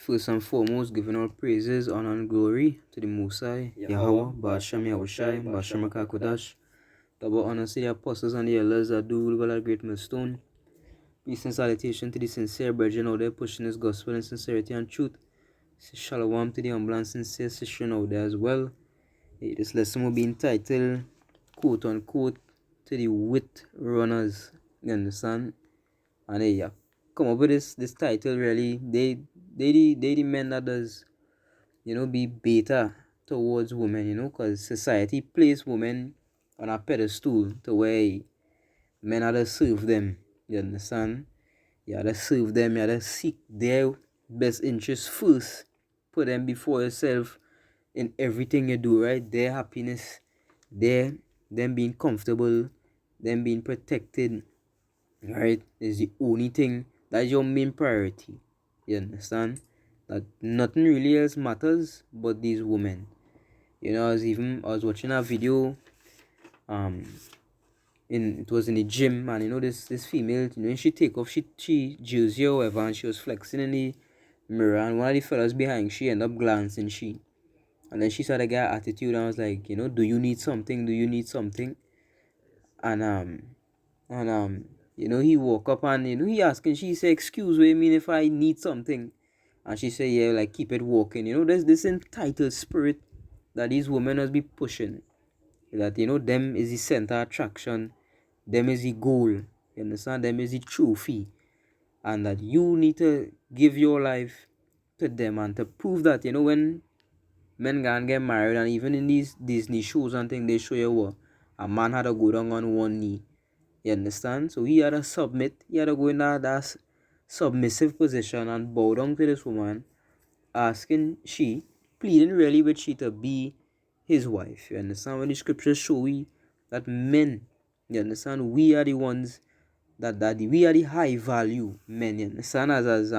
First and foremost, giving all praises, honor, and glory to the Most High, Yahweh, Ba'ashem Yahushai, Ba'ashem HaKadosh. Double honor to the apostles and the elders that do rule that great millstone. Peace and salutation to the sincere brethren out there pushing this gospel in sincerity and truth. Shalom to the humble and sincere sister out there as well. This lesson will be entitled, quote unquote, to the wit runners. You understand? And yeah, come up with this title really. They the men that does, be beta towards women, because society place women on a pedestal to where men are to serve them. You understand? You have to serve them, you have to seek their best interest first. Put them before yourself in everything you do, right? Their happiness, them being comfortable, them being protected, right? Is the only thing that is your main priority. You understand? That nothing really else matters but these women. I was watching a video, it was in the gym, and this female, she take off she jersey or whatever, and she was flexing in the mirror, and one of the fellas behind she ended up glancing and then she started to get attitude, and I was like, do you need something? Do you need something? And he woke up, and he asking, she said, excuse me, I mean if I need something. And she said, yeah, like keep it walking. There's this entitled spirit that these women must be pushing. That them is the center attraction, them is the goal. You understand? Them is the trophy. And that you need to give your life to them and to prove that, when men can get married, and even in these Disney shows and things, they show you what a man had to go down on one knee. You understand? So he had to submit, he had to go in that submissive position and bow down to this woman, asking she, pleading really with she to be his wife. You understand? When the scriptures show we that men, you understand, we are the ones we are the high value men. You understand? As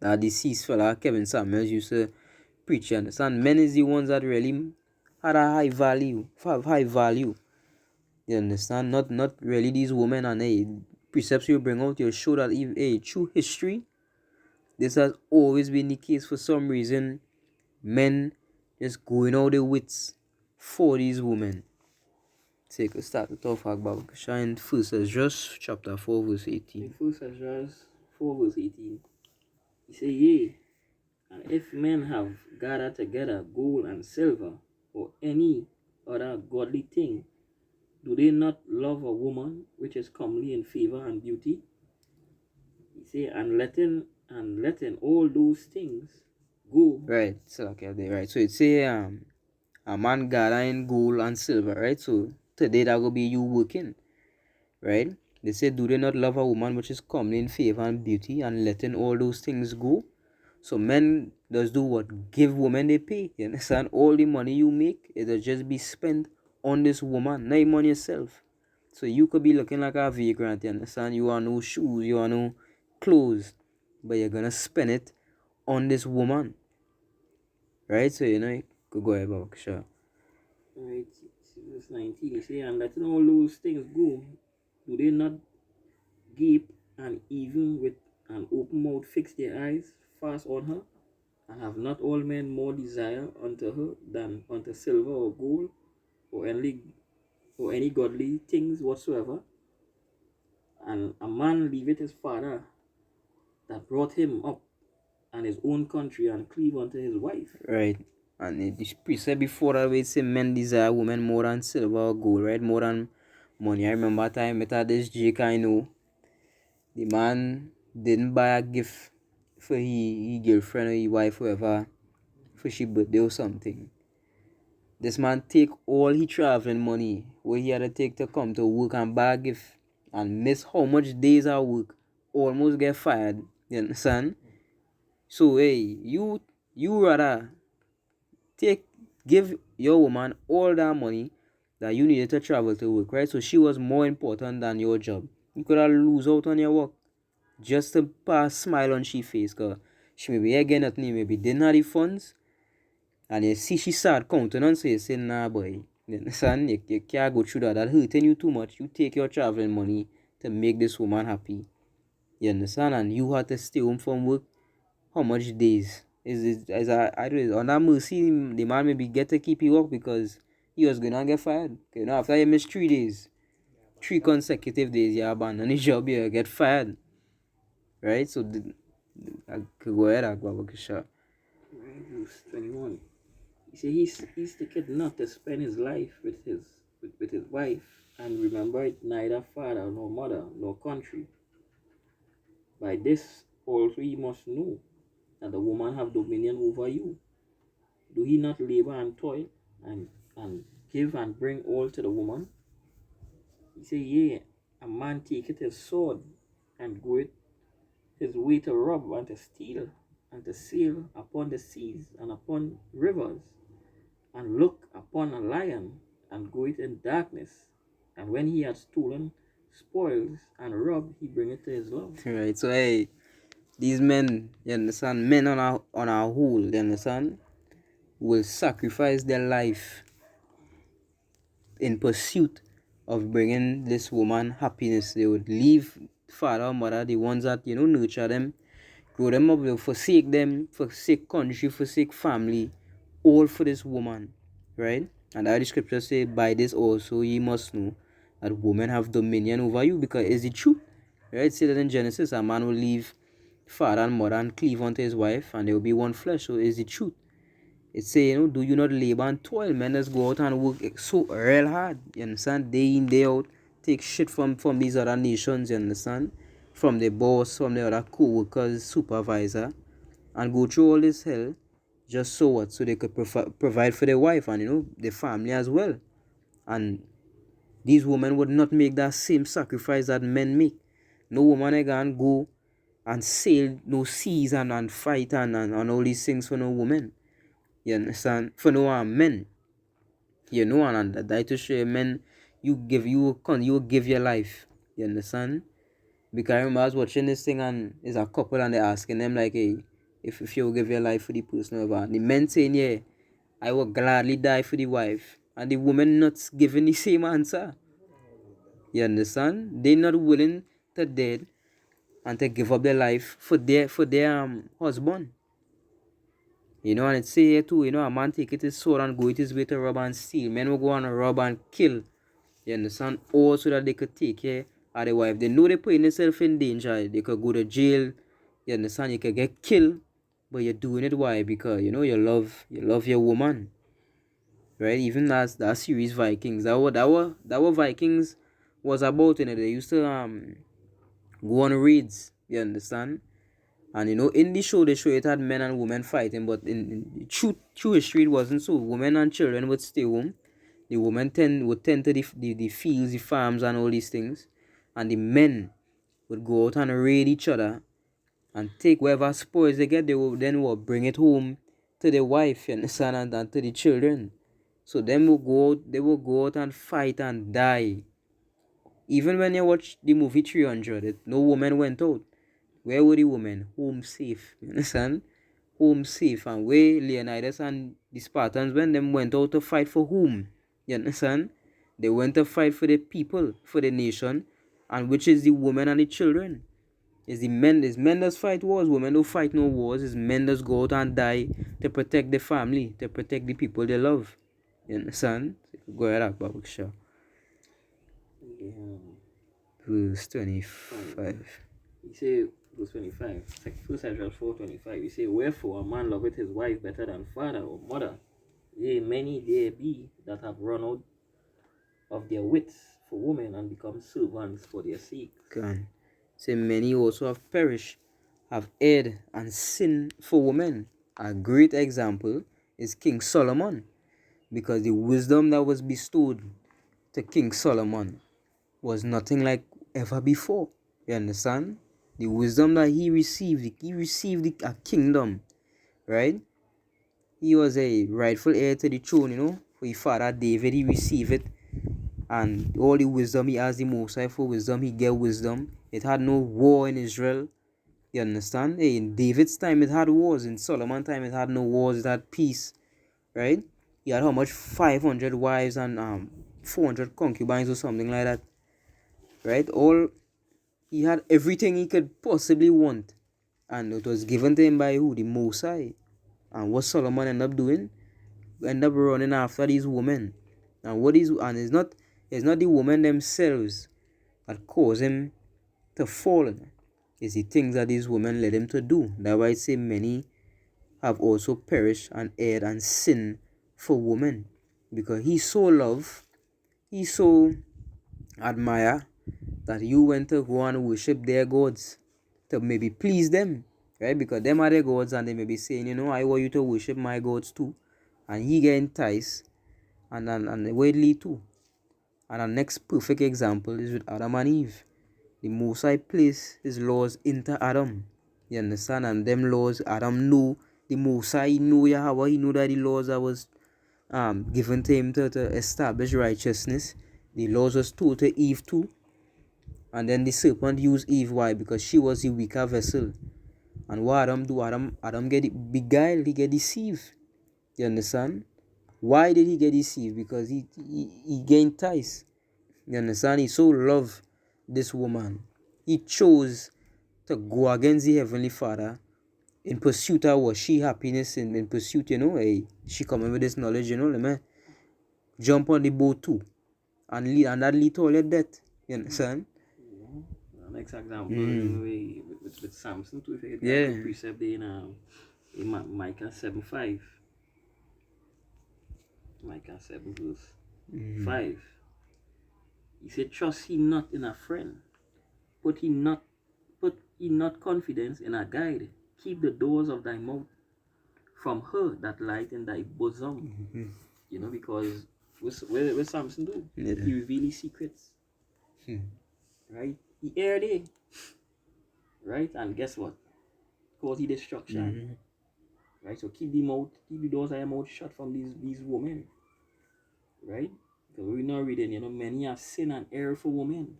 that deceased fella Kevin Samuels used to preach. You understand? Men is the ones that really had a high value, have high value. You understand? Not really these women, and precepts you bring out, you show that through history, this has always been the case. For some reason, men just going out their wits for these women. Take a start to talk about Shine First Esdras chapter 4 verse 18. First Esdras 4 verse 18. He say, yea, and if men have gathered together gold and silver, or any other godly thing, do they not love a woman which is comely in favor and beauty? He say, and letting all those things go. Right, so okay, right. So it say a man gathering gold and silver, right? So today that will be you working, right? They say, do they not love a woman which is comely in favor and beauty, and letting all those things go? So men does do what? Give women they pay. You understand? All the money you make, it'll just be spent on this woman, not even on yourself. So you could be looking like a vagrant, you understand? You want no shoes, you want no clothes, but you're gonna spend it on this woman. Right? So you could go ahead, Bob, sure. Right, verse 19. He say, and letting all those things go, do they not gape, and even with an open mouth fix their eyes fast on her? And have not all men more desire unto her than unto silver or gold, or any godly things whatsoever? And a man leaveth his father that brought him up, and his own country, and cleave unto his wife. Right. And the precept before that way say men desire women more than silver or gold, right? More than money. I remember a time I had this Jake I know. The man didn't buy a gift for his girlfriend or his wife, whoever, for she birthday or something. This man take all his traveling money where he had to take to come to work and buy a gift, and miss how much days at work, almost get fired. You understand? So you rather give your woman all that money that you needed to travel to work, right? So she was more important than your job. You could have lose out on your work just to pass smile on she face, cause she maybe again at me, maybe didn't have the funds, and you see she start counting on, so you say, nah boy, you understand? You can't go through that. That hurting you too much. You take your traveling money to make this woman happy. You understand? And you had to stay home from work how much days? I don't know, on that mercy, the man maybe get to keep you up because he was gonna get fired. Okay, now after you miss 3 days, 3 consecutive days, you abandon the job, you get fired. Right? So I could go ahead, Agbabakasha. Right, verse 21. He said he's taken not to spend his life with his wife and remember it neither father nor mother nor country. By this also he must know that the woman have dominion over you. Do he not labor and toil and give and bring all to the woman? He said, yea, a man taketh his sword and goeth his way to rob and to steal and to sail upon the seas and upon rivers and look upon a lion and goeth in darkness. And when he had stolen spoils and robbed, he bringeth to his love. Right. So hey, these men, you understand, men on our whole, you understand, will sacrifice their life in pursuit of bringing this woman happiness. They would leave father or mother, the ones that nurture them, grow them up, they'll forsake country, forsake family, all for this woman, right? And that the scripture say, by this also ye must know that women have dominion over you, because it's the truth, right? It says that in Genesis, a man will leave father and mother and cleave unto his wife, and they will be one flesh. So it's the truth. It say, do you not labor and toil? Men just go out and work so real hard. You understand? Day in, day out. Take shit from these other nations, you understand? From the boss, from the other co-workers, supervisor. And go through all this hell just so what? So they could provide for their wife and, the family as well. And these women would not make that same sacrifice that men make. No woman again go and sail no seas and fight and all these things for no woman. You understand? For no men. And that to show men you give your life. You understand? Because I remember I was watching this thing and there's a couple and they're asking them like, hey, if you will give your life for the person over. And the men saying, yeah, I will gladly die for the wife. And the woman not giving the same answer. You understand? They're not willing to dead and to give up their life for their husband. And it say here too, a man take it his sword and go it his way to rob and steal. Men will go on and rob and kill. You understand? All so that they could take care of the wife. They know they putting themselves in danger. They could go to jail. You understand? You could get killed. But you're doing it why? Because you love your woman. Right? Even that series Vikings. That what Vikings was about, They used to go on raids. You understand? And in the show they show it had men and women fighting, but in true history it wasn't so. Women and children would stay home. The women would tend to the fields, the farms and all these things. And the men would go out and raid each other and take whatever spoils they get, they will then bring it home to the wife, you understand, and to the children. So they will go out and fight and die. Even when you watch the movie 300, no woman went out. Where were the women? Home safe. You understand? Home safe. And where Leonidas and the Spartans went out to fight for whom? You understand? They went to fight for the people, for the nation, and which is the women and the children. It's men that fight wars. Women don't fight no wars. It's men that go out and die to protect the family, to protect the people they love. You understand? Go ahead, Akbar Sure. Yeah. Verse 25. He say, verse 25, 1 Samuel 4:25. He say, wherefore a man loveth his wife better than father or mother. Yea, many there be that have run out of their wits for women and become servants for their sake. Can say many also have perished, have erred and sinned for women. A great example is King Solomon, because the wisdom that was bestowed to King Solomon was nothing like ever before. You understand? The wisdom that he received a kingdom, right? He was a rightful heir to the throne, for his father David, he received it. And all the wisdom he has, the most high for wisdom, he get wisdom. It had no war in Israel. You understand? Hey, in David's time, it had wars. In Solomon's time, it had no wars. It had peace, right? He had how much? 500 wives and 400 concubines or something like that, right? He had everything he could possibly want. And it was given to him by who? The Mosai. And what Solomon ended up doing? End up running after these women. And it's not the women themselves that cause him to fall. It's the things that these women led him to do. That's why I say many have also perished and erred and sinned for women. Because he so love, he so admire that you went to go and worship their gods to maybe please them. Right? Because them are their gods and they may be saying, I want you to worship my gods too. And he get enticed and widely too. And our next perfect example is with Adam and Eve. The Most High placed his laws into Adam. You understand? And them laws, Adam knew the Most High, knew Yahweh, he knew that the laws that was given to him to establish righteousness. The laws was told to Eve too. And then the serpent used Eve. Why? Because she was the weaker vessel. And what Adam do? Adam get beguiled, he get deceived. You understand? Why did he get deceived? Because he get enticed. You understand? He so loved this woman. He chose to go against the Heavenly Father in pursuit of what she happiness in pursuit, hey, she coming with this knowledge, let me jump on the boat too. And that lead to all your death. You understand? The next example with Samson too, if you get that precept in Micah 7:5. Micah 7 verse 5. He said, trust he not in a friend, put he not confidence in a guide. Keep the doors of thy mouth from her that light in thy bosom. Because what Samson do? He reveal his secrets. Right? He aired it. Right? And guess what? Cause the destruction. Right? So keep the doors of your mouth shut from these women. Right? Because we're not reading, many have sinned and erred for women.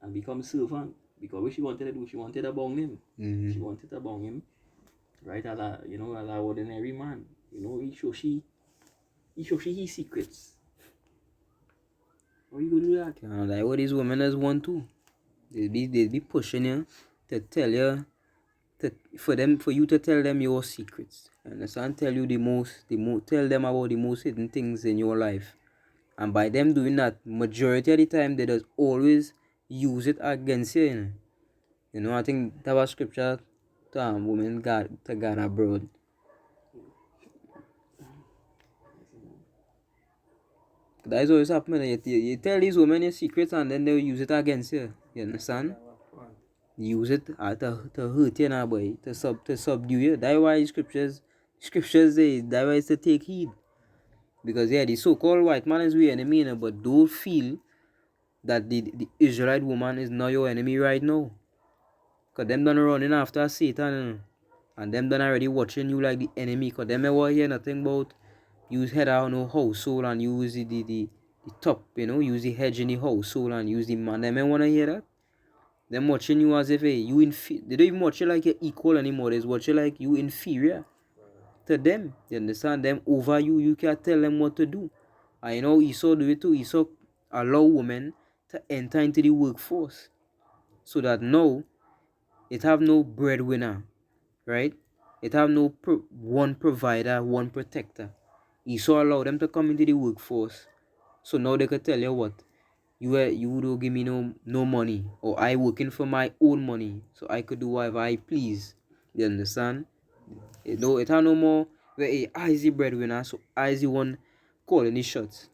And become servant. Because what she wanted to do, she wanted to bong him. She wanted to bong him. Right? As an ordinary man. He show she his secrets. How you gonna do that? Like what these women has want to. They be pushing you to tell you for you to tell them your secrets. Understand? Tell you tell them about the most hidden things in your life. And by them doing that, majority of the time they just always use it against you. I think that was scripture to women to God abroad. That is always happening. You tell these women your secrets and then they'll use it against you. You understand? Use it to hurt you now, boy. To subdue you. That's why scriptures say that why is to take heed. Because the so-called white man is your enemy, but don't feel that the Israelite woman is not your enemy right now. Because them done running after Satan, and them done already watching you like the enemy. Because them never hear nothing about use head out no household and use the top, use the hedge in the household and use the man. Them wanna hear that? Them watching you as if they don't even watch you like you're equal anymore. They watch you like you inferior to them. You understand? Them over you. You can't tell them what to do. And Esau do it too. Esau allow women to enter into the workforce. So that now it have no breadwinner. Right? It have no one provider, one protector. Esau allow them to come into the workforce. So now they could tell you what? You don't give me no money, or I working for my own money, so I could do whatever I please. You understand? It have no more where I is the breadwinner, so I is the one calling the shots.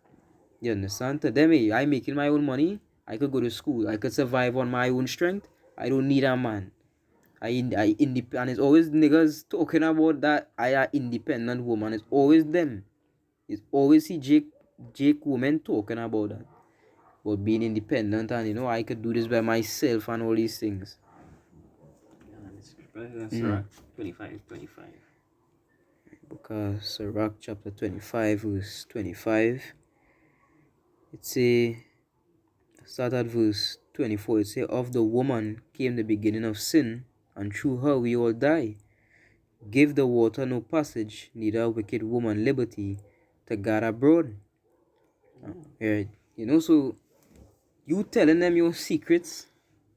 You understand? To them, I making my own money. I could go to school. I could survive on my own strength. I don't need a man. And it's always niggas talking about that I are independent woman. It's always them. It's always see Jake women talking about that. But being independent and I could do this by myself and all these things. Sirach 25. Because Sirach chapter 25 verse 25. Start at verse 24. It say, of the woman came the beginning of sin, and through her we all die. Give the water no passage, neither wicked woman liberty to God abroad. Right. So you telling them your secrets,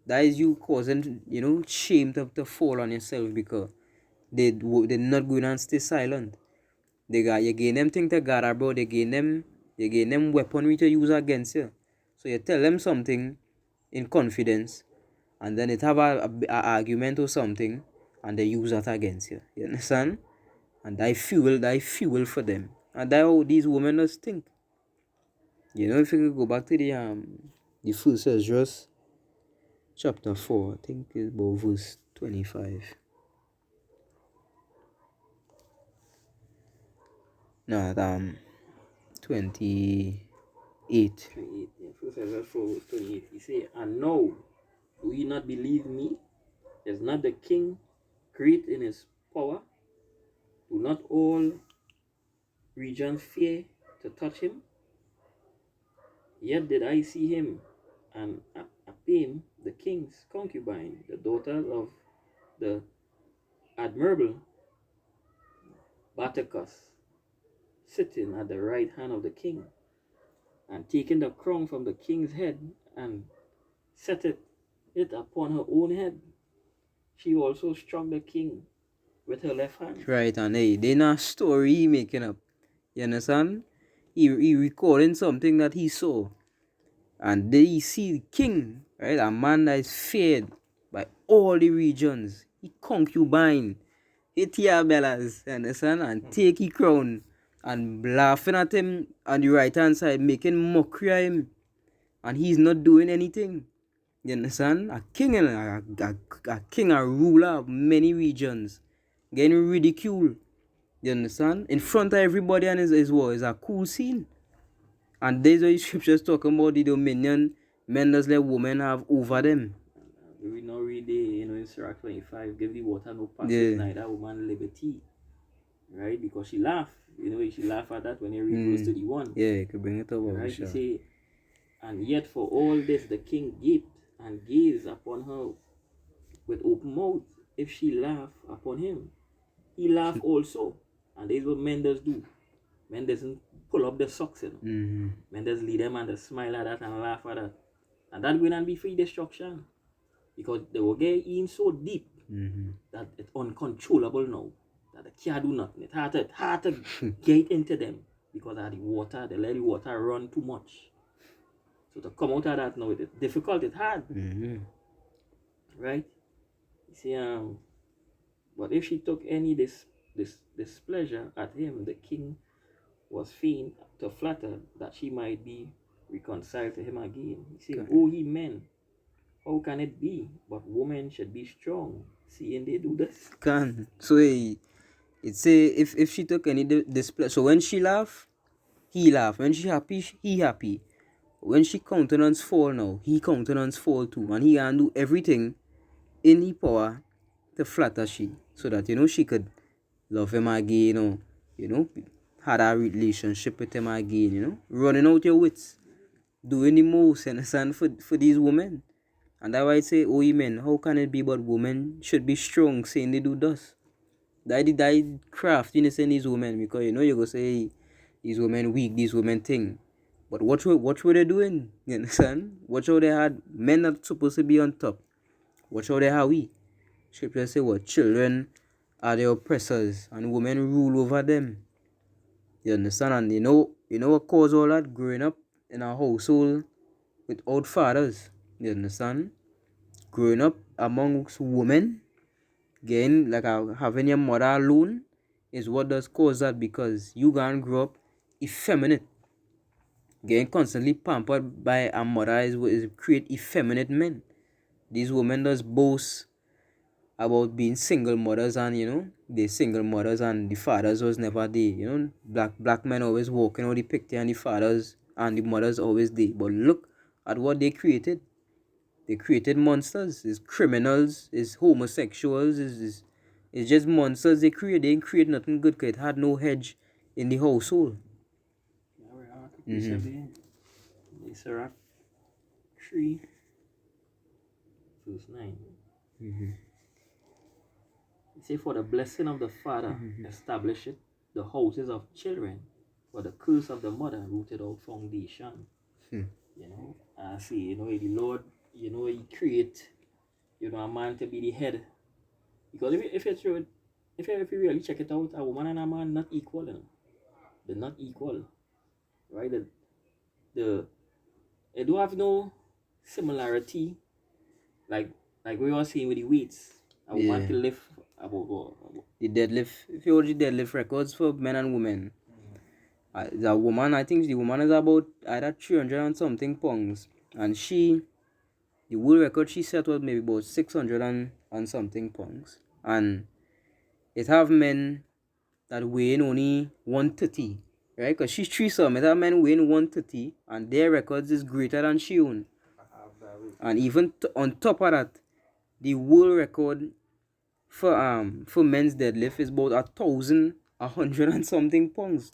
that is you causing, shame to fall on yourself because they're not going to stay silent. You gain them thing to gather, bro. You gain them weaponry to use against you. So you tell them something in confidence, and then it have a argument or something, and they use that against you. You understand? And that fuel for them. And that how these women just think. If you could go back to the first Esdras chapter 4, I think it's about verse 25. No, 28. 28, yeah. First Ezra 4 verse 28. He say, and now, do ye not believe me? Is not the king great in his power? Do not all regions fear to touch him? Yet did I see him and Apam, the king's concubine, the daughter of the admirable Batacus, sitting at the right hand of the king, and taking the crown from the king's head and set it upon her own head. She also struck the king with her left hand. Right, and hey, they not story he making up. You understand? He recording something that he saw. And they see the king, right? A man that is feared by all the regions. He concubine. Hit your bellas, you understand? And take his crown. And laughing at him on the right hand side, making mockery of him. And he's not doing anything. You understand? A king, a ruler of many regions, getting ridiculed. You understand? In front of everybody, and is what? Is a cool scene. And there's where the scriptures talking about the dominion men does let women have over them. We not read the, in Sirach 25, give the water no passage, neither woman liberty. Right? Because she laughed. She laughed at that when you read verse 31. Yeah, you could bring it up. Right? She say, and yet for all this the king gaped and gazed upon her with open mouth. If she laugh upon him, he laugh also. And this is what men does do. Men doesn't pull up the socks, Men just lead them and just smile at that and laugh at that. And that will not be free destruction. Because they will get in so deep that it's uncontrollable now. That they can't do nothing. It's hard to get into them because of the water. They let the water run too much. So to come out of that now, it's difficult, it's hard. Right? You see, but if she took any displeasure at him, the king was fain to flatter that she might be reconciled to him again. He said, oh, ye men, how can it be? But women should be strong, seeing they do this. So it say if she took any displeasure, so when she laugh, he laugh. When she happy, he happy. When she countenance fall now, he countenance fall too. And he can do everything in his power to flatter she. So that, she could love him again, had a relationship with him again, running out your wits, doing the most, understand, for these women. And that's why I say, oh, men, how can it be but women should be strong, saying they do thus? That craftiness in these women, because, you go say, hey, these women weak, these women thing. But watch what they doing, you understand? Watch how they had men that supposed to be on top. Watch how they have we. Scripture say what? Children are the oppressors and women rule over them. You understand? And you know what caused all that? Growing up in a household without fathers. You understand? Growing up amongst women, again, like having your mother alone, is what does cause that, because you can't grow up effeminate. Getting constantly pampered by a mother is create effeminate men. These women does boast about being single mothers, and they single mothers and the fathers was never there. Black men always walking out the picture and the fathers and the mothers always there. But look at what they created. They created monsters. It's criminals, it's homosexuals, it's just monsters they create. They didn't create nothing good because it had no hedge in the household. Sirach 3 verse 9. It say, for the blessing of the father established the houses of children, for the curse of the mother rooted out foundation. See, the Lord, he create a man to be the head. Because if you really check it out, a woman and a man not equal. They're not equal, right? The they do have no similarity, like we were saying with the weights. A woman Yeah. can lift about The deadlift, if you watch the deadlift records for men and women, the woman, I think the woman is about either 300 and something pounds, and the world record she set was maybe about 600 and something pounds, and it have men that weighing only 130, right? Because she's threesome, it have men weighing 130, and their records is greater than she own. And even on top of that, the world record for men's deadlift is about 1,100 and something pounds,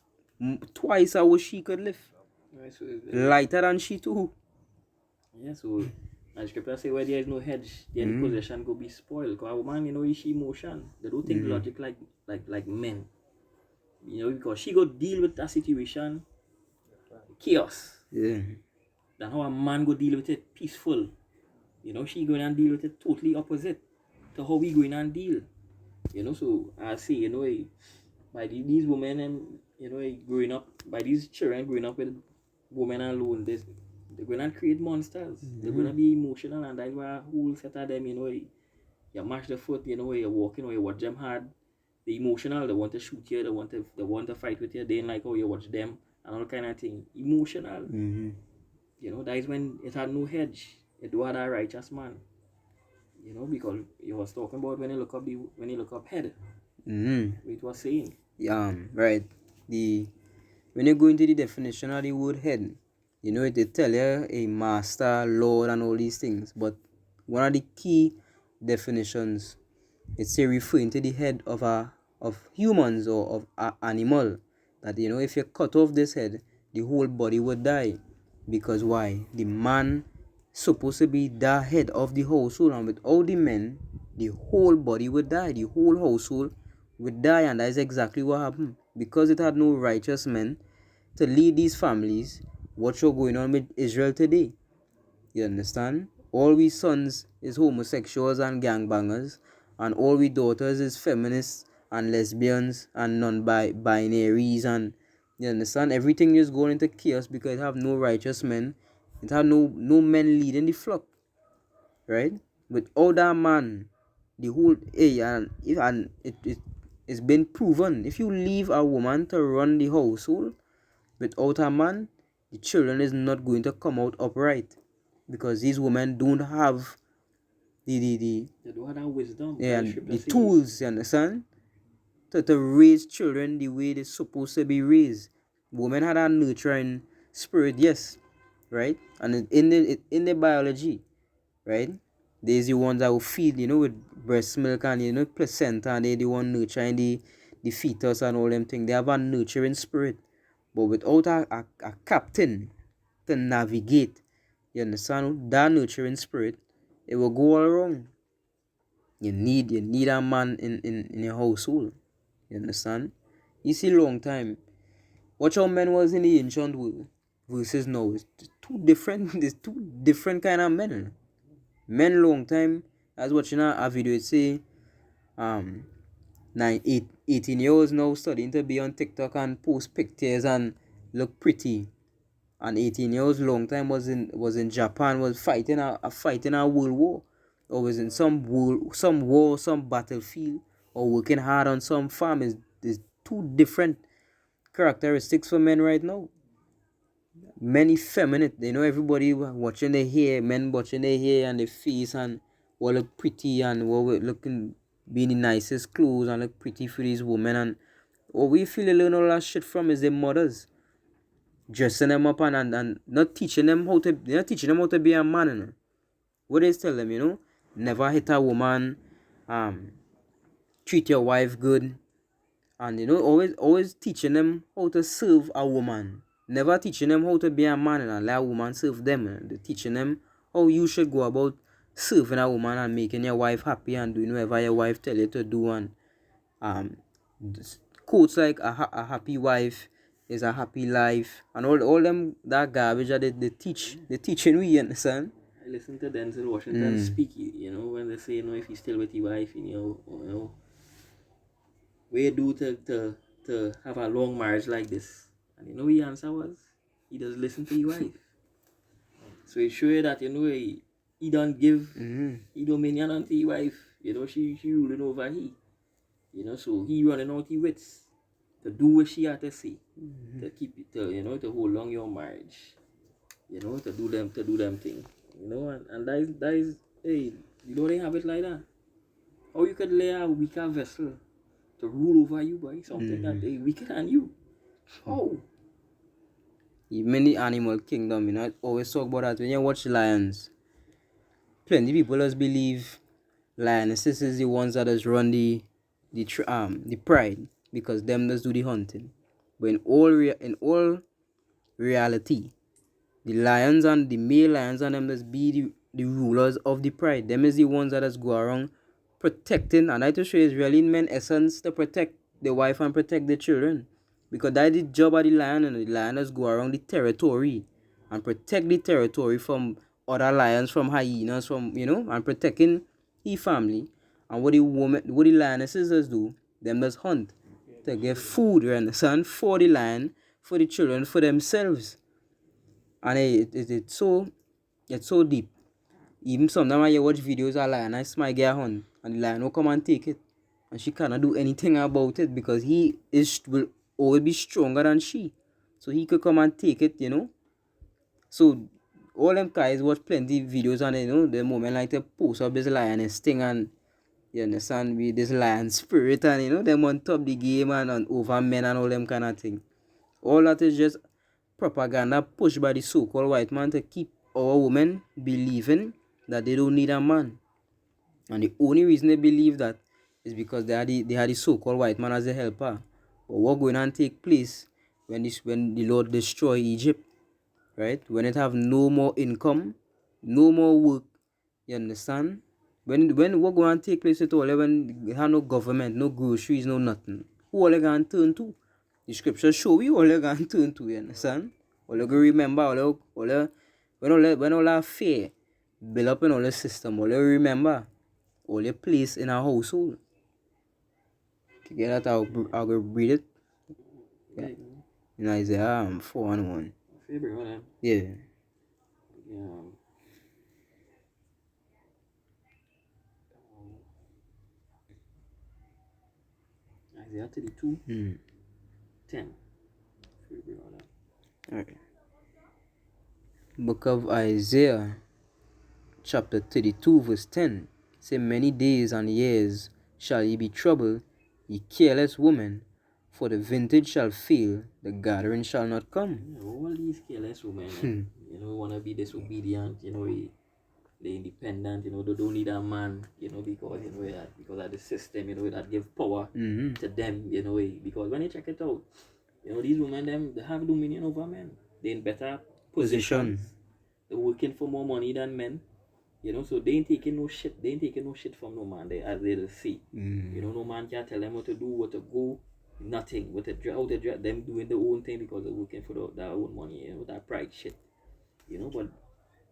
twice how she could lift, right? So lighter than she too. yeah, so as scripture say where there is no hedge, then the possession go be spoiled. Because a woman, she emotion. They don't think logic like men. Because she go deal with that situation chaos. Yeah. Than how a man go deal with it peaceful. She going and deal with it totally opposite to how we going and deal. So I say, by these women and growing up, by these children growing up with women alone, they're gonna create monsters. They're gonna be emotional, and that's why a whole set of them, you mash the foot, you're walking or you watch them hard. They emotional, they want to shoot you, they want to fight with you, they ain't like how you watch them and all kind of thing. Emotional. That is when it had no hedge. It do had a righteous man. Because you was talking about when you look up head. It was saying. Right. When you go into the definition of the word head, it tell you a master, lord, and all these things. But one of the key definitions, it's referring to the head of humans or of an animal. That if you cut off this head, the whole body would die. Because why? The man supposed to be the head of the household, and with all the men, the whole body would die. The whole household would die, and that is exactly what happened. Because it had no righteous men to lead these families. What's going on with Israel today? You understand? All we sons is homosexuals and gangbangers, and all we daughters is feminists and lesbians and non-binaries, and you understand? Everything is going into chaos because it have no righteous men. It have no men leading the flock, right? Without that man, the whole it's been proven. If you leave a woman to run the household without a man, the children is not going to come out upright, because these women don't have They don't have that wisdom. the tools, you understand, to raise children the way they're supposed to be raised. Women had a nurturing spirit, yes, right? And in the biology, right? There's the ones that will feed, with breast milk and placenta, and they the one nurturing the fetus and all them things. They have a nurturing spirit. But without a captain to navigate, you understand, that nurturing spirit, it will go all wrong. You need a man in your household. You understand? You see, long time. Watch how men was in the ancient world versus now. It's two different. There's two different kind of men. Men long time. I was watching a video. It say 18 years now studying to be on TikTok and post pictures and look pretty. And 18 years long time was in Japan, was fighting a world war, or was in some war, some battlefield, or working hard on some farm. Is two different characteristics for men right now. Men effeminate, everybody watching their hair, men watching their hair and their face, and what look pretty, and what looking being the nicest clothes and look pretty for these women. And what we feel they learn all that shit from is their mothers dressing them up and not teaching them how to be a man. What they tell them, never hit a woman, treat your wife good, and always teaching them how to serve a woman. Never teaching them how to be a man and let a woman serve them. They're teaching them how you should go about serving a woman and making your wife happy and doing whatever your wife tell you to do. And um quotes like a happy wife is a happy life, and all them that garbage that they teaching we, understand. I listen to Denzel Washington speak, when they say, if he's still with your wife, what you do to have a long marriage like this? And his answer was, he does listen to your wife. So it show you that, he don't give he dominion unto his wife. She ruling over he. So he running out his wits to do what she had to say. To keep it, to hold on your marriage. To do them thing. And that is, hey, they have it like that. How you could lay a weaker vessel to rule over you, boy? Something that is weaker than you. How? Even in the animal kingdom, I always talk about that when you watch lions. Plenty people just believe lionesses is the ones that just run the pride because them just do the hunting. But in all reality, the lions and the male lions and them just be the rulers of the pride. Them is the ones that just go around protecting, and I to show is really in men essence to protect the wife and protect the children. Because that's the job of the lion, and the lion just go around the territory and protect the territory from other lions, from hyenas, from and protecting his family. And what the lionesses just do, them just hunt to get food, you understand, for the lion, for the children, for themselves. And it's so deep. Even sometimes when you watch videos of lion, I smile get a hunt, and the lion will come and take it, and she cannot do anything about it because he will always be stronger than she, so he could come and take it. So all them guys watch plenty videos, and the moment like to post up this lioness thing, and you understand, with this lion spirit, and them on top the game and over men and all them kind of thing. All that is just propaganda pushed by the so-called white man to keep our women believing that they don't need a man. And the only reason they believe that is because they had the so-called white man as a helper. But what going on take place when the Lord destroy Egypt, right? When it have no more income, no more work, you understand? When what going to take place at all, when they have no government, no groceries, no nothing, who are they going to turn to? The scriptures show you all they going to turn to, you understand? All you remember, when all that fear build up in all the system, all you remember, all your place in our household. To get that, I'll go read it. Yeah. In Isaiah 4:1. Favorite one. Yeah. Isaiah 32. 10. Alright. Book of Isaiah, chapter 32, verse 10. Say, many days and years shall ye be troubled, ye careless women, for the vintage shall fail, the gathering shall not come. All these careless women, want to be disobedient, they independent, they don't need a man, because of the system, that give power to them, because when you check it out, these women, they have dominion over men. They're in better positions. They're working for more money than men. So they ain't taking no shit. They ain't taking no shit from no man. As they'll see. No man can tell them what to do, what to go, nothing. What to how to dress. Them doing their own thing because they're working for their own money, that pride shit. But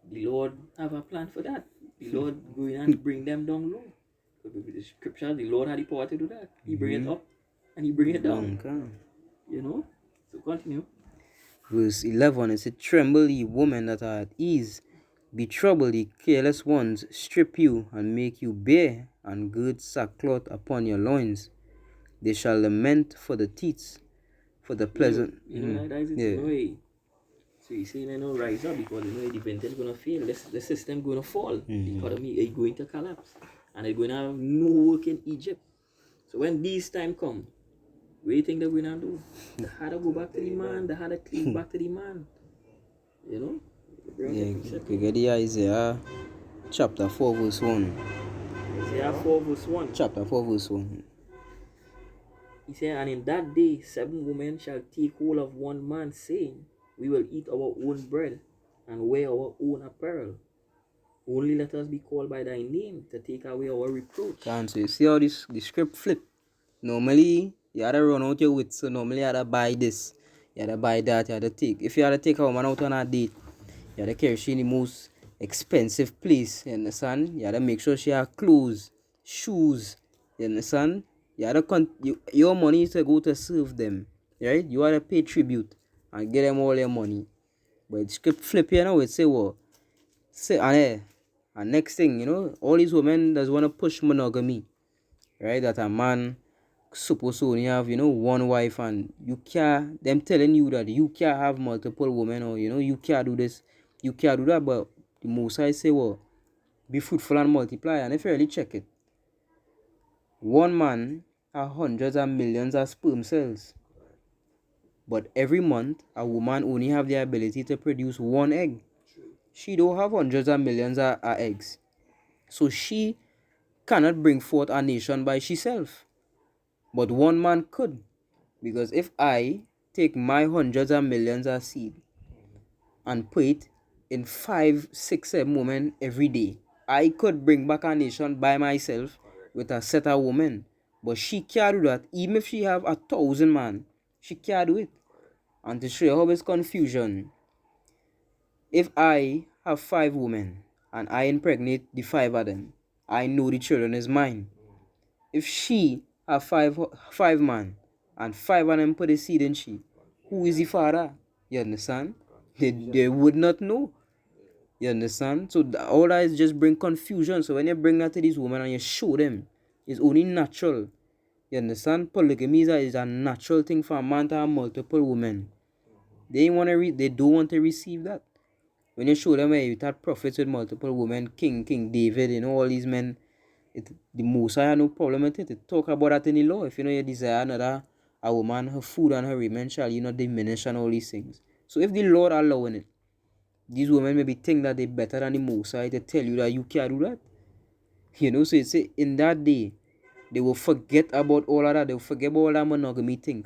the Lord have a plan for that. The Lord going and bring them down low. With the scripture, the Lord had the power to do that. He bring it up and he bring it down. So continue. Verse 11, it said, tremble ye women that are at ease, be troubled ye careless ones, strip you and make you bare, and gird sackcloth upon your loins. They shall lament for the teats, for the pleasant. So you say rise up because the vintage is gonna fail. The system gonna fall. The economy is going to collapse, and they're gonna have no work in Egypt. So when these time come, what do you think they're gonna do? They had to go back to the man. They had to cleave back to the man. You get the Isaiah chapter 4 verse 1. Isaiah 4 verse 1. Chapter 4 verse 1. He said, and in that day 7 women shall take hold of one man, saying, we will eat our own bread and wear our own apparel. Only let us be called by thy name to take away our reproach. So you see how the script flip. Normally, you had to run out your wits. So normally you had to buy this, you had to buy that, you had to take. If you had to take a woman out on a date, you had to carry she in the most expensive place, you understand? You gotta make sure she have clothes, shoes, you understand? You gotta your money is to go to serve them, right? You gotta pay tribute and get them all your money. But it could flip you now, it say what? Say, and next thing, all these women does want to push monogamy, right? That a man supposed to only have, one wife, and you can't, them telling you that you can't have multiple women, or, you can't do this, you can't do that. But the Most I say, well, be fruitful and multiply. And if you really check it, one man has hundreds of millions of sperm cells. But every month, a woman only have the ability to produce one egg. She don't have hundreds of millions of eggs. So she cannot bring forth a nation by herself. But one man could. Because if I take my hundreds of millions of seed and put it in 5, 6, 7 women every day, I could bring back a nation by myself with a set of women. But she can't do that. Even if she have 1,000 man, she can't do it. And to show you how it's confusion, if I have 5 women and I impregnate the 5 of them, I know the children is mine. If she have five man and 5 of them put the seed in she, who is the father? You understand? They would not know. You understand? So all that is just bring confusion. So when you bring that to these women and you show them, it's only natural. You understand? Polygamy is a natural thing for a man to have multiple women. They don't want to receive that. When you show them, you had prophets with multiple women, King David, all these men, the Mosiah had no problem with it. It talk about that in the law. If you desire another a woman, her food and her raiment shall you not diminish, and all these things. So if the Lord allowing it, these women maybe think that they're better than the Mosiah to tell you that you can't do that. So it's in that day, they will forget about all of that. They will forget about all that monogamy thing.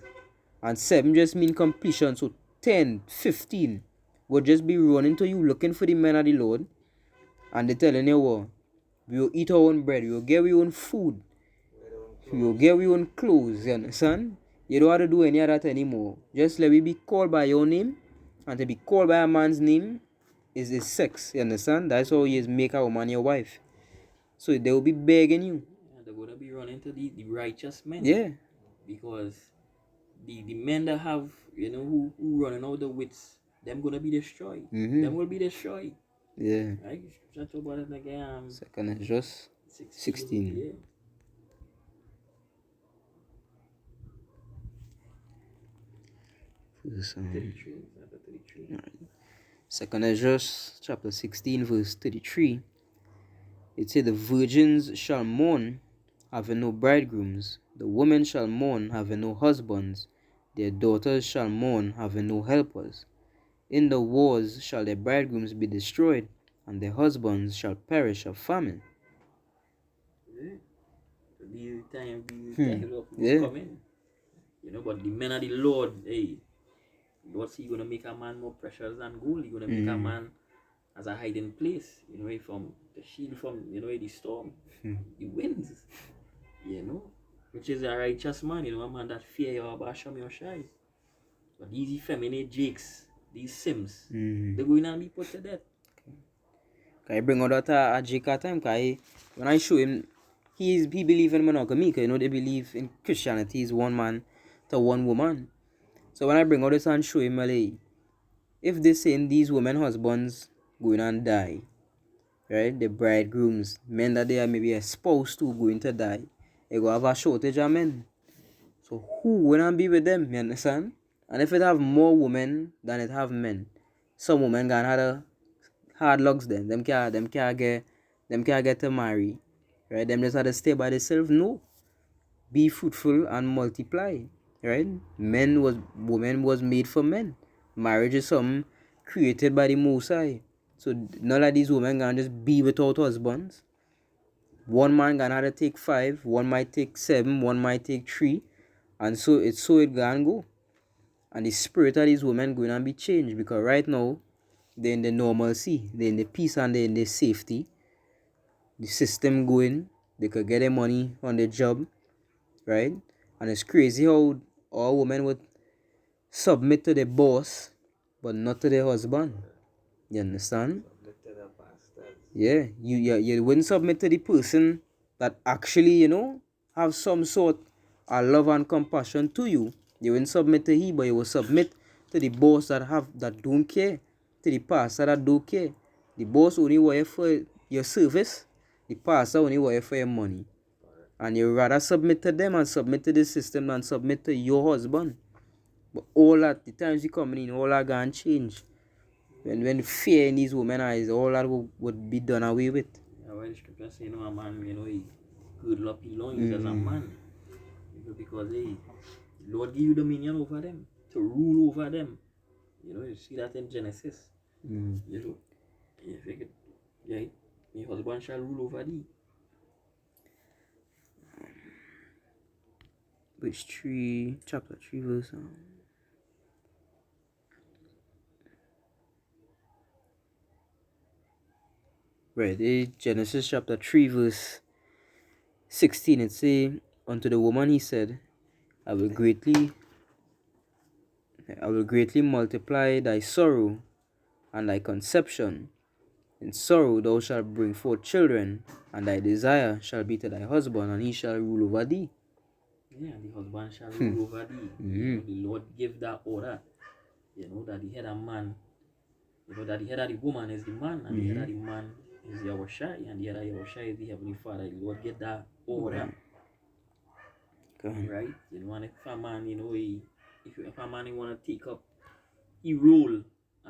And 7 just mean completion. So 10, 15 will just be running to you looking for the men of the Lord. And they telling you what? We will eat our own bread. We will get our own food. We will get our own clothes. You understand? You don't have to do any of that anymore. Just let me be called by your name. And to be called by a man's name is sex. You understand? That's how you make a woman your wife. So they will be begging you. Yeah, they're going to be running to the righteous men. Yeah. Because the men that have, who running out the wits, them going to be destroyed. Them will be destroyed. Yeah. Right? Chat about it again. Second Esdras 16. Yeah. Verse, 33. Second Esdras chapter 16 verse 33. It said, the virgins shall mourn, having no bridegrooms. The women shall mourn, having no husbands. Their daughters shall mourn, having no helpers. In the wars shall their bridegrooms be destroyed, and their husbands shall perish of famine. Yeah. These times of Yeah. coming. But the men of the Lord, hey, what's he gonna make a man more precious than gold? He gonna make a man as a hiding place, from the shield from the storm, the winds, which is a righteous man, a man that fear your Basham your shy. But these effeminate jakes, these sims, they're going to be put to death. I bring out that Jake at time, when I show him, he believe in monogamy, they believe in Christianity is one man to one woman. So when I bring out this and show him, if they saying these women husbands going and die, right? The bridegrooms, men that they are maybe exposed to going to die, they go have a shortage of men. So who will be with them, you understand? And if it have more women than it have men, some women gonna have a hard lugs then. Them can't get to marry. Right? Them just have to stay by themselves. No. Be fruitful and multiply. Right? Women was made for men. Marriage is something created by the Most High. So none of these women gonna just be without husbands. One man gonna have to take 5, one might take 7, one might take 3. And so it gonna go. And the spirit of these women going to be changed, because right now they're in the normalcy, they're in the peace and they're in the safety. The system going, they could get their money on the job, right? And it's crazy how all women would submit to the boss, but not to their husband. You understand? Yeah, you wouldn't submit to the person that actually, have some sort of love and compassion to you. You wouldn't submit to he, but you will submit to the boss that don't care, to the pastor that don't care. The boss only wire for your service, the pastor only wire for your money. And you rather submit to them and submit to the system than submit to your husband. But all that the times you coming in, all that gonna change. When fear in these women eyes, all that would be done away with. Yeah, well, the scripture say, a man, he girdle up his loins as a man. Because, hey, the Lord give you dominion over them, to rule over them. You see that in Genesis. You figure, yeah, your husband shall rule over thee. Which 3, chapter 3, verse. Right, Genesis chapter 3, verse 16, it say, unto the woman he said, I will greatly multiply thy sorrow and thy conception. In sorrow thou shalt bring forth children, and thy desire shall be to thy husband, and he shall rule over thee. Yeah, the husband shall rule over thee. The Lord give that order. That the head of man, that the head of the woman is the man, and the head of the man is Yahushai, and the head of Yahushai is the Heavenly Father. The Lord get that order. Right? And if a man, if a man want to take up a role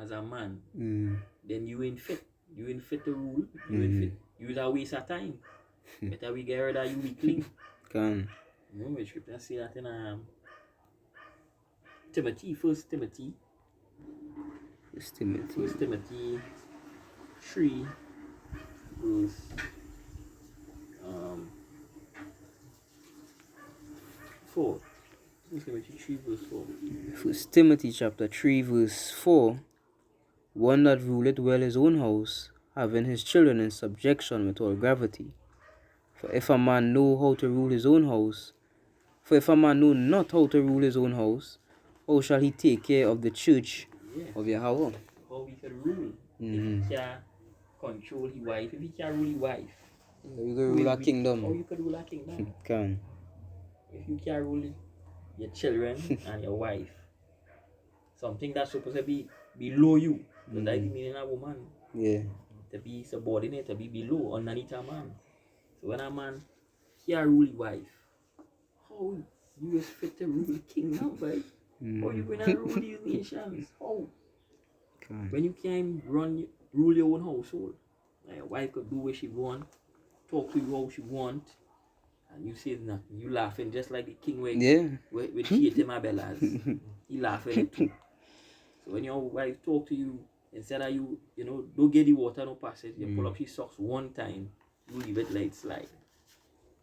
as a man, then you ain't fit. You ain't fit to rule. You ain't fit. You's a waste of time. Better we get rid of you weakling. The scripture say that in First Timothy 3 verse 4. First Timothy 3 verse 4. First Timothy chapter 3 verse 4. One that ruleth well his own house, having his children in subjection with all gravity. For if a man know how to rule his own house, for if a man know not how to rule his own house, how shall he take care of the church of Yahweh? How he can rule. If he can control his wife, if he can rule his wife. You can rule a kingdom. How you can rule a kingdom? Can. If you can rule your children and your wife, something that's supposed to be below you. So that's the meaning of a woman. Yeah. To be subordinate, to be below, underneath a man. So when a man can rule his wife, how you is fit to rule the kingdom, right? How you gonna rule these nations? How? When you can't rule your own household, like your wife could do what she want, talk to you how she want, and you say nothing. You laughing just like the king with Katie Mabellas. He laughing it too. So when your wife talk to you, instead of you don't get the water no pass it, you pull up your socks one time, you leave it like slide.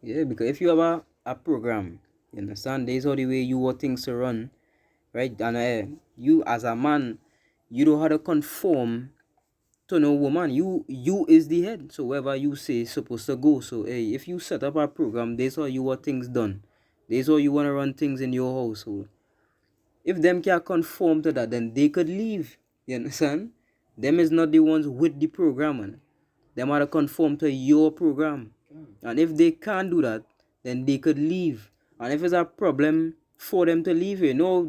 Yeah, because if you have a program, you understand, there's all the way you want things to run, right? And you as a man, you don't have to conform to no woman. You is the head. So wherever you say is supposed to go. So if you set up a program, there's how you want things done. There's how you want to run things in your household. If them can't conform to that, then they could leave. You understand? Them is not the ones with the program, man. Them are to conform to your program. And if they can't do that, then they could leave. And if it's a problem for them to leave,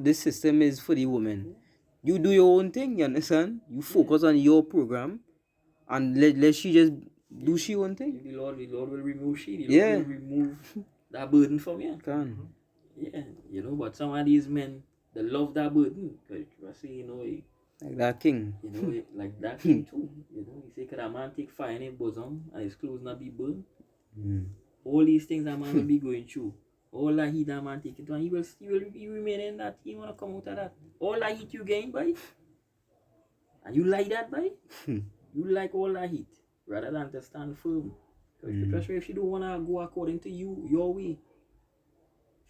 this system is for the women. You do your own thing, you understand? You focus on your program and let she just do she own thing. The Lord will remove she. The Lord will remove that burden from you. Can. Yeah, but some of these men, they love that burden. Because you say, like that king. Like that king too. He say, could a man take fire in his bosom and his clothes not be burned? All these things that man will be going through. All that heat that man take it on, he will remain in that. He want to come out of that. All that heat you gain by, and you like that by, you like all that heat rather than to stand firm. Because if you don't want to go according to your way,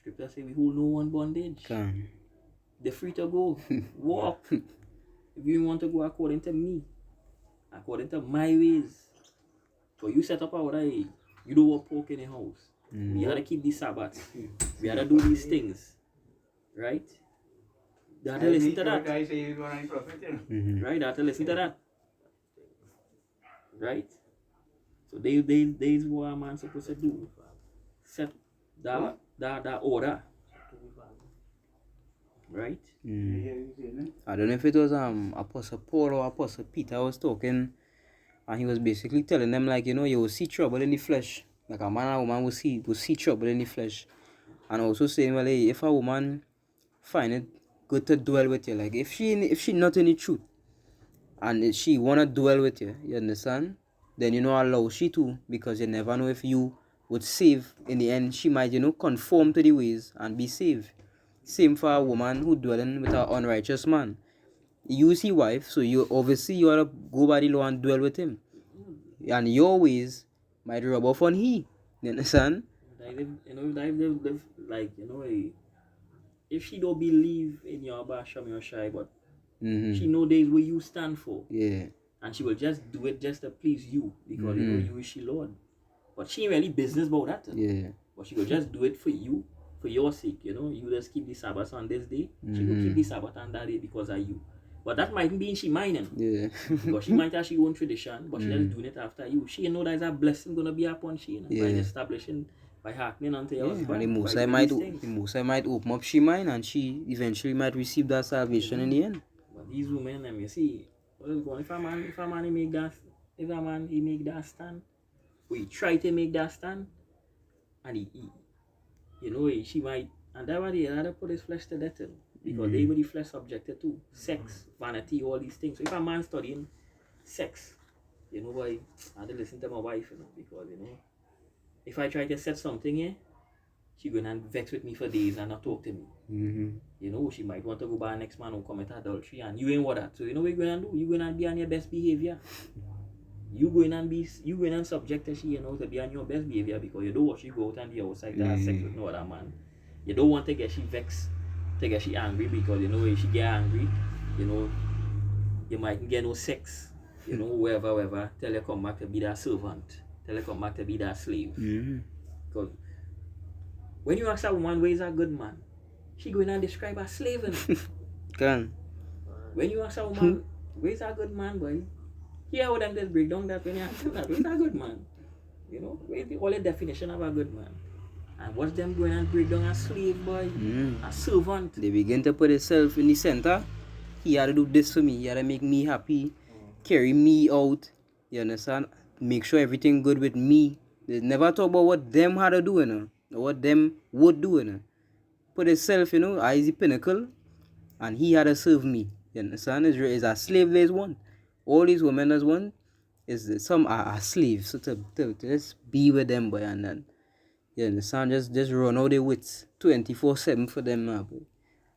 scripture say we hold no one bondage. They're free to go. Walk. If you want to go according to me, according to my ways. So you set up our way. You don't want pork in the house. We gotta keep these Sabbaths. We gotta do these things. Right? You have to listen to that. Right? You have to listen to that. Right? So they is what a man supposed to do. Set that order. Right? I don't know if it was Apostle Paul or Apostle Peter was talking, and he was basically telling them, like, you know, you will see trouble in the flesh. Like a man and a woman will see trouble in the flesh. And also saying, well, hey, if a woman find it good to dwell with you, like if she not in the truth and she wanna dwell with you, you understand? Then you know allow she to, because you never know if you would save in the end. She might, you know, conform to the ways and be saved. Same for a woman who dwelling with an unrighteous man. You see wife, so you obviously you wanna go by the law and dwell with him. And your ways might rub off on he. You understand? Like, you know, if she don't believe in your Basham, your shy, but she know days where you stand for. Yeah. And she will just do it just to please you, because you know you is she Lord. But she ain't really business about that. Yeah. But she will just do it for you, for your sake, you know. You just keep the Sabbath on this day. She will keep the Sabbath on that day because of you. But that might be in she minding. Yeah. Because she might have she own tradition, but she just doing it after you. She know there's a blessing gonna be upon she, you know, by establishing, by hearkening unto your husband. And the most I might open up she mind, and she eventually might receive that salvation in the end. But these women, them, you see, if a man he make that stand, or he try to make that stand, and he you know, she might, and that's why they rather put his flesh to death, you know, because they were the flesh subjected to sex, vanity, all these things. So if a man studying sex, you know, why I had to listen to my wife, you know, because, you know, if I try to set something here, she gonna vex with me for days and not talk to me. You know, she might want to go by the next man who commit adultery, and you ain't what that. So you know what you're gonna do? You're gonna be on your best behavior. You going and subject her, she, you know, to be on your best behavior, because you don't want she go out and the outside to have sex with no other man. You don't want to get she vexed, to get she angry, because you know if she get angry, you know, you might get no sex. You know, wherever, tell her come back to be that servant. Tell her come back to be that slave. Because when you ask a woman where is a good man, she going to describe a slave. When you ask a woman where is a good man, boy, hear how them just break down that when you ask them that where is a good man. You know, where's the only definition of a good man? And watch them going and break down a slave, boy, a servant. They begin to put itself in the center. He had to do this for me. He had to make me happy, carry me out. You understand? Make sure everything good with me. They never talk about what them had to do, you know, or what them would do, you know. Put itself, you know, as the pinnacle, and he had to serve me. You understand? Is a slave there's one. All these women as one is some are slaves. So to just be with them, boy, and then you understand, just run out their wits 24/7 for them now, boy.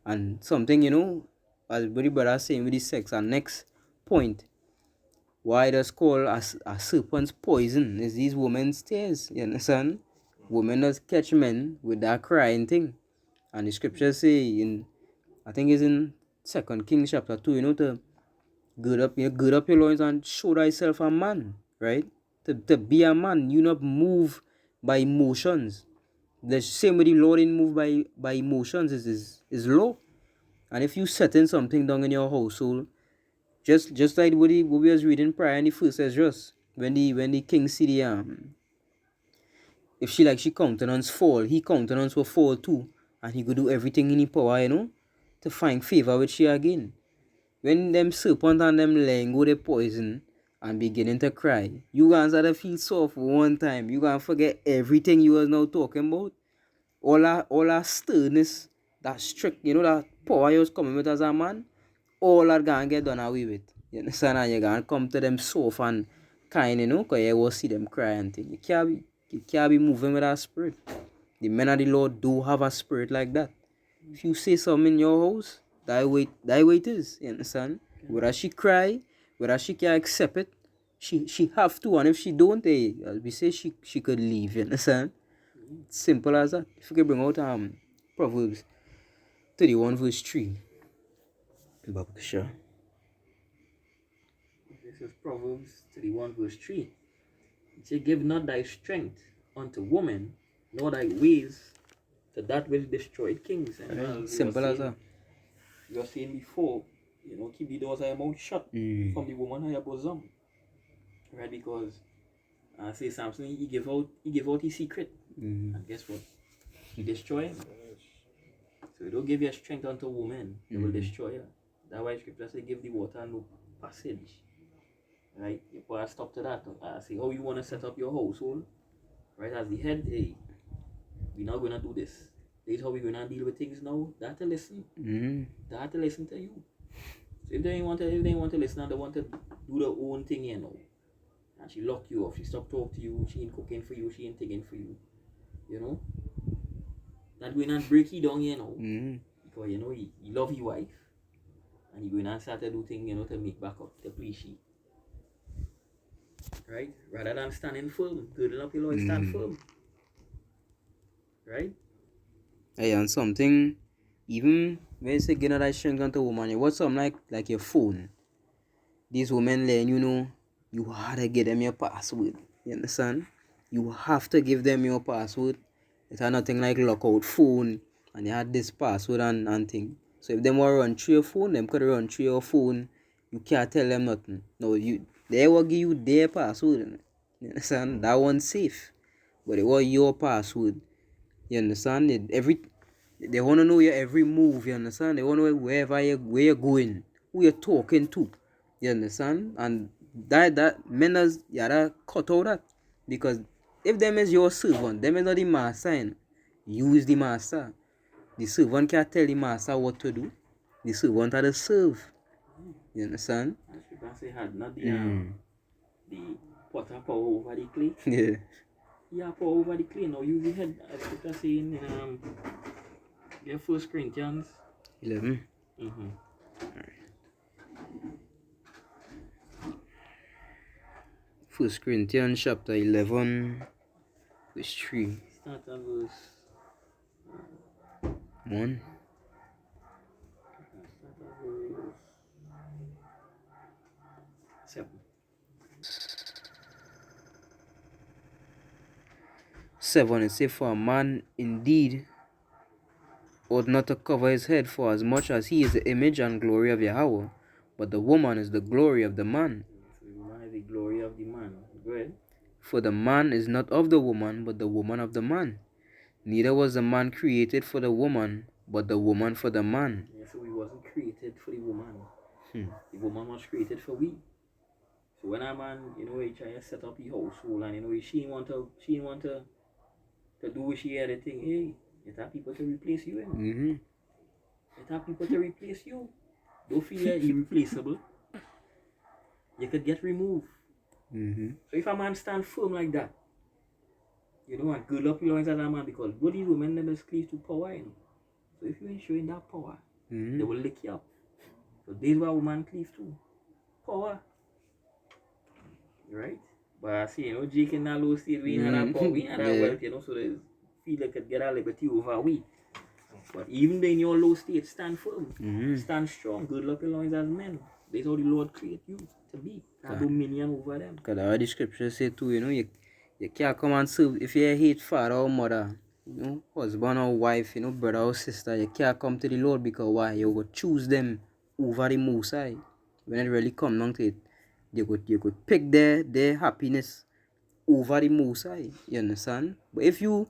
And something, you know, as buddy brother saying with the sex, and next point, why does call a serpent's poison is these women's tears. You understand? Women does catch men with that crying thing. And the scriptures say in, I think it's in 2 Kings chapter 2, you know, to gird up your loins and show thyself a man, right? To be a man, you not move by emotions. The same way the Lord didn't move by emotions is law. And if you setting something down in your household, just like what we was reading prior in the first Esdras, when the king see the if she countenance fall, he countenance will fall too, and he could do everything in his power, you know, to find favor with she again. When them serpent and them laying go the poison and beginning to cry, you guys have to feel soft for one time. You gonna forget everything you was now talking about. All that sternness, that strict, you know, that power you was coming with as a man, all that gonna get done away with. You understand? And you gonna come to them soft and kind, you know, because you will see them cry and things. You can't be moving with that spirit. The men of the Lord do have a spirit like that. If you say something in your house, that way it is. You understand? Whether she cry, whether she can accept it, she have to, and if she don't, as we say, she could leave. You understand? Simple as that. If you could bring out Proverbs 31 verse 3. Babakasha. This is Proverbs 31 verse 3. It says, give not thy strength unto woman, nor thy ways to that which destroyed kings. And simple as that. You were saying before, you know, keep the doors of your mouth shut from the woman of your bosom. Right? Because And say Samson, he give out his secret. And guess what? He destroy him. So you don't give your strength unto woman, they will destroy her. That's why scripture say give the water no passage. Right? You put a stop to that. Say how you want to set up your household. Right? As the head, hey, we're not gonna do this. This is how we're gonna deal with things now. They have to listen. They have to listen to you. So if they ain't want to listen and they want to do their own thing, you know, and she lock you off, she stop talking to you, she ain't cooking for you, she ain't taking for you, you know, that going and break you down, you know, because you know he love his wife, and he going and start to do things, you know, to make back up, to please she, right? Rather than standing firm, girding up your loins, stand firm, right? Hey, and something, even when you say get that strength onto woman, you watch something like your phone. These women letting you know you have to give them your password. You understand? You have to give them your password. It's nothing like lockout phone and you had this password and thing. So if them want to run through your phone, them could run through your phone. You can't tell them nothing. No, they will give you their password. You understand? That one's safe. But it was your password. You understand? They want to know your every move. You understand? They want to know where you're going, who you're talking to. You understand? And that men as yada cut out that, because if them is your servant, them is not the master. You is the master. The servant can't tell the master what to do. The servant had to serve. You understand? As you can say, had not the potter power over the clay. Yeah. Yeah, power over the clay. Now you had, as you saying in 1 Corinthians 11. 1 Corinthians chapter 11, verse 3. Start at verse 1. start at verse 7. 7, it says, for a man indeed ought not to cover his head, for as much as he is the image and glory of Yahweh, but the woman is the glory of the man. So the woman is the glory of the man. Go ahead. For the man is not of the woman, but the woman of the man. Neither was the man created for the woman, but the woman for the man. Yeah, so he wasn't created for the woman. The woman was created for we. So when a man, you know, he try to set up his household and you know she ain't want to do what she had to think, hey, you have people to replace you. You have people to replace you. Don't feel like irreplaceable. You could get removed. So if a man stand firm like that, you know, and gird up your loins as a man, because both these women never cleave to power, you know. So if you ain't showing that power, they will lick you up. So this is what woman cleave to. Power. Right? But I see, you know, Jake in that low state, we ain't had that power, we ain't had that wealth, you know, so they feel like could get a liberty over we. But even in your low state, stand firm, stand strong, good up your loins as men. This is how the Lord create you to be. Have dominion over them. Because the scripture say too, you know, you can't come and serve if you hate father or mother, you know, husband or wife, you know, brother or sister, you can't come to the Lord because why? You would choose them over the Most High. When it really come down to it, you could pick their happiness over the Most High. You understand? But if you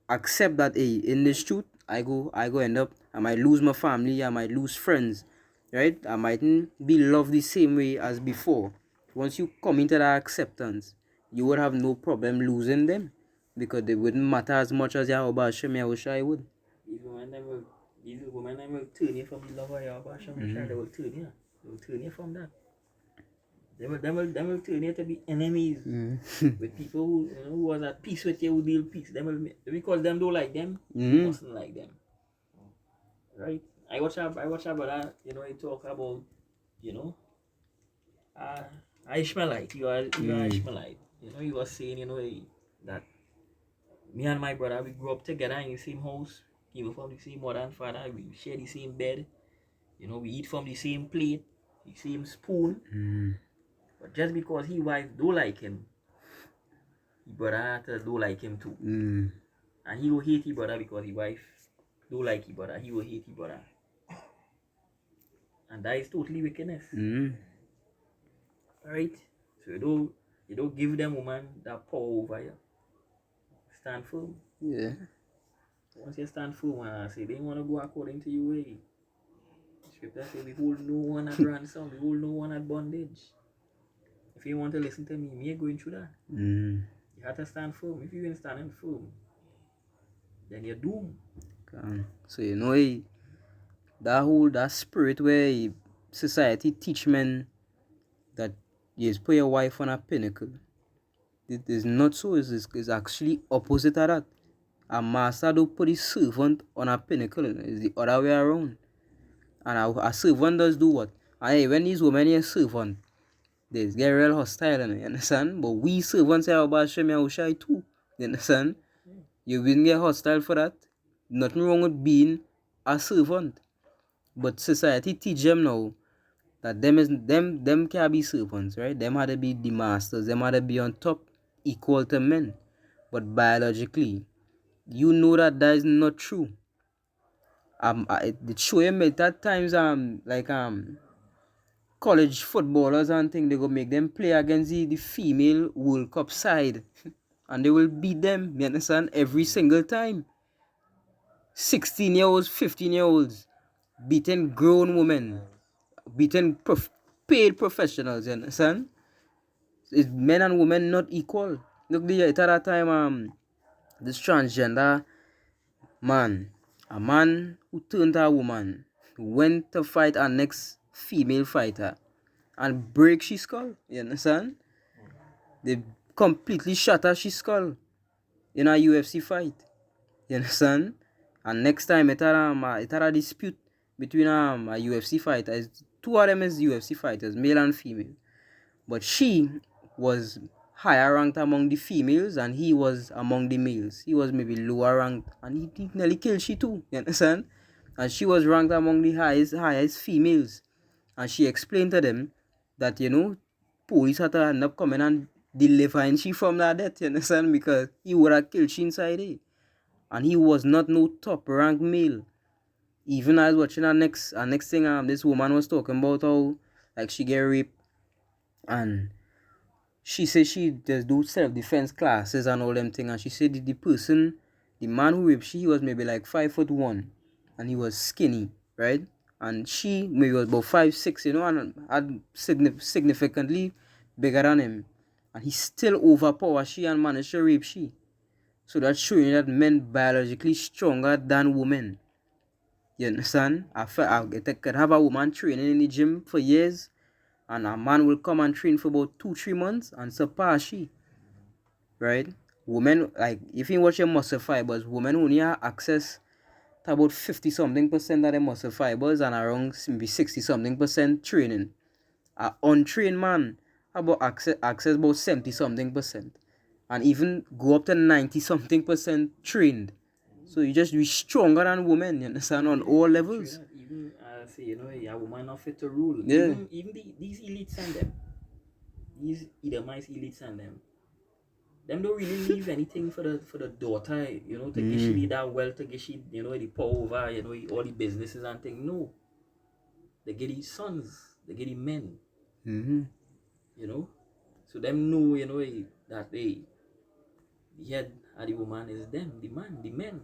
accept that, hey, in this truth, I go end up, I might lose my family, I might lose friends, right? I mightn't be loved the same way as before. Once you come into that acceptance, you would have no problem losing them, because they wouldn't matter as much as Yahweh Hashem Yahushai would. These women will turn you from the love of Yahweh Hashem. They will turn you. They will turn you from that. They will turn you to be enemies with people who, you know, who was at peace with you, who deal peace. Because them don't like them, you mustn't like them. Right? I watch a brother, you know, he talk about, you know, Ishmaelite. You are Ishmaelite. You know, he was saying, you know, that me and my brother, we grew up together in the same house, even from the same mother and father. We share the same bed. You know, we eat from the same plate, the same spoon. But just because his wife don't like him, his brother don't like him too. And he will hate his brother because his wife don't like his brother. He will hate his brother. And that is totally wickedness. Right? So You don't give them woman that power over you. Stand firm. Yeah. Once you stand firm and I say they want to go according to your way, scripture say we hold no one at ransom, we hold no one at bondage. If you want to listen to me, me going through that. Mm. You have to stand firm. If you ain't standing firm, then you're doomed. So that spirit where society teach men that yes, put your wife on a pinnacle. It is not so. It's actually opposite of that. A master don't put his servant on a pinnacle. It's the other way around. And a servant does do what? And hey, when these women are servant, they get real hostile, you understand? But we servants are about Shemi and Ushai too. You understand? You wouldn't get hostile for that. Nothing wrong with being a servant. But society teach them now that them can't be servants, right? Them had to be the masters, them had to be on top, equal to men. But biologically, you know that is not true. It show him at that times college footballers and thing they go make them play against the female World Cup side and they will beat them, you understand, every single time. 16-year-olds, 15-year-olds beating grown women, beating paid professionals, you understand? It's men and women not equal. Look the at that time this transgender man, a man who turned a woman, went to fight our next female fighter and break his skull. You understand? They completely shatter his skull in a UFC fight. You understand? And next time it had a dispute between a UFC fighter. Two of them is UFC fighters, male and female. But she was higher ranked among the females and he was among the males. He was maybe lower ranked and he nearly killed she too. You understand? And she was ranked among the highest females. And she explained to them that, police had to end up coming and delivering she from that death, you understand? Because he would have killed she inside there. And he was not no top ranked male. Even I was watching our next thing, this woman was talking about how like she get raped and she said she just do self-defense classes and all them things, and she said the man who raped she, he was maybe like 5'1", and he was skinny, right? And she maybe was about 5'6", and had significantly bigger than him, and he still overpowered she and managed to rape she. So that's showing that men biologically stronger than women. You understand? I could have a woman training in the gym for years, and a man will come and train for about 2-3 months and surpass she. Right? Women, like, if you watch your muscle fibers, women only have access to about 50 something percent of their muscle fibers and around maybe 60 something percent training. An untrained man about access about 70 something percent. And even go up to 90 something percent trained. So you just be stronger than women, you understand, on all levels. Even say, a woman not fit to rule. Yeah. Even these elites and them, these Edomites elites and them don't really leave anything for the daughter, to get she that well, to get she, the power over, all the businesses and things. No. They get his sons, they get his men. Mm-hmm. So them know, that the head of the woman is them, the men.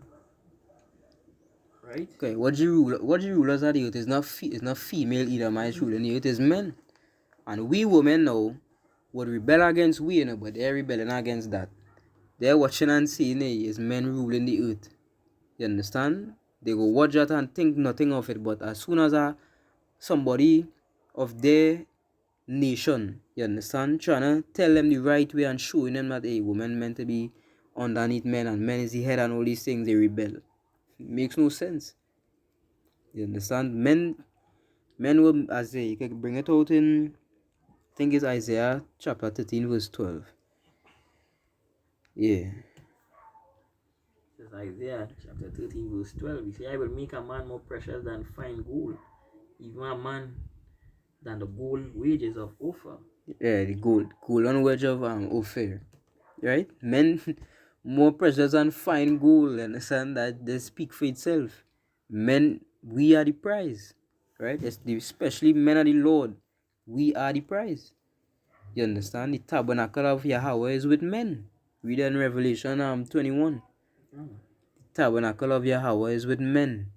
Right? Okay, what the rulers are the youth is not female Edomites ruling the youth, is men. And we women now would rebel against we, but they're rebelling against that. They're watching and seeing is men ruling the earth. You understand? They go watch that and think nothing of it, but as soon as somebody of their nation, you understand, trying to tell them the right way and showing them that women meant to be underneath men and men is the head and all these things, they rebel. It makes no sense. You understand? Men will, as you can bring it out in, I think it's Isaiah chapter 13 verse 12. Yeah. It's Isaiah chapter 13 verse 12. He says, I will make a man more precious than fine gold, even a man than the gold wages of Ophir. Yeah, the golden wedge of Ophir. Right? Men more precious than fine gold, understand that they speak for itself. Men, we are the prize. Right? Especially men of the Lord. We are the prize. You understand? The tabernacle of Yahweh is with men. Read that in Revelation 21. Mm. The tabernacle of Yahweh is with men.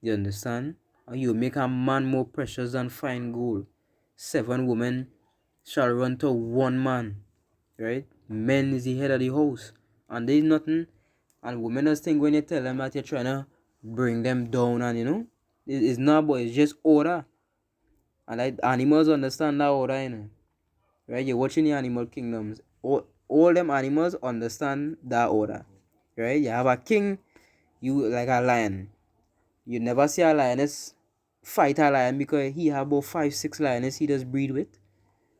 You understand? And you make a man more precious than fine gold. 7 women shall run to one man. Right? Men is the head of the house. And there's nothing. And women just think when you tell them that you're trying to bring them down and it's not, but it's just order. And like animals understand that order, right? You're watching the animal kingdoms. All them animals understand that order. Right? You have a king, you like a lion. You never see a lioness fight a lion because he have about 5, 6 lioness he just breed with.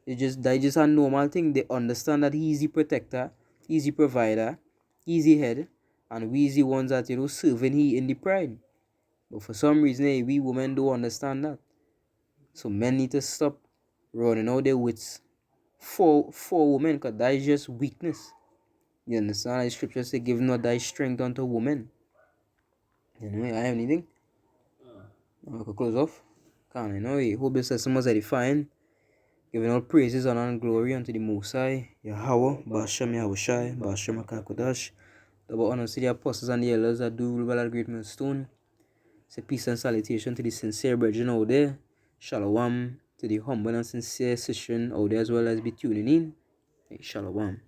That's just a normal thing. They understand that he's the protector, he's the provider, he's the head, and we's the ones that serving he in the pride. But for some reason, we women don't understand that. So men need to stop running out their wits for women, because that is just weakness. You understand? The scripture say, give not thy strength unto women. I have anything? I could close off. Can't hope this lesson was edifying. Giving all praises, honor, and glory unto the Most High, Yahweh, Bashem Yahushai, Bashem Akakodash. Double honors to the apostles and the elders that do rule by that great millstone. Say peace and salutation to the sincere brethren out there. Shalom to the humble and sincere Christian out there as well as be tuning in. Shalom.